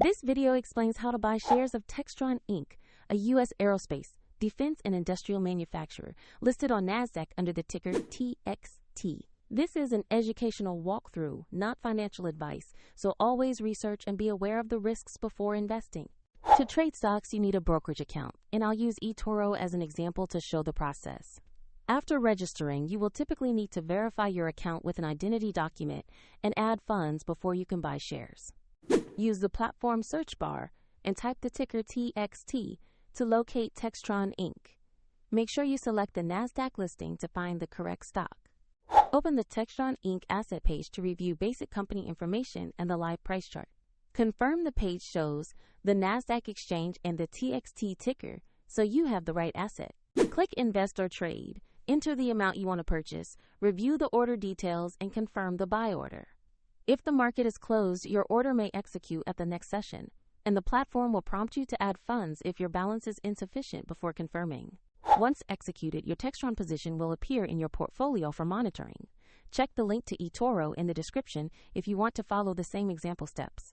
This video explains how to buy shares of Textron Inc., a U.S. aerospace, defense, and industrial manufacturer listed on NASDAQ under the ticker TXT. This is an educational walkthrough, not financial advice, so always research and be aware of the risks before investing. To trade stocks, you need a brokerage account, and I'll use eToro as an example to show the process. After registering, you will typically need to verify your account with an identity document and add funds before you can buy shares. Use the platform search bar and type the ticker TXT to locate Textron Inc. Make sure you select the NASDAQ listing to find the correct stock. Open the Textron Inc. asset page to review basic company information and the live price chart. Confirm the page shows the NASDAQ exchange and the TXT ticker so you have the right asset. Click Invest or Trade. Enter the amount you want to purchase, review the order details, and confirm the buy order. If the market is closed, your order may execute at the next session, and the platform will prompt you to add funds if your balance is insufficient before confirming. Once executed, your Textron position will appear in your portfolio for monitoring. Check the link to eToro in the description if you want to follow the same example steps.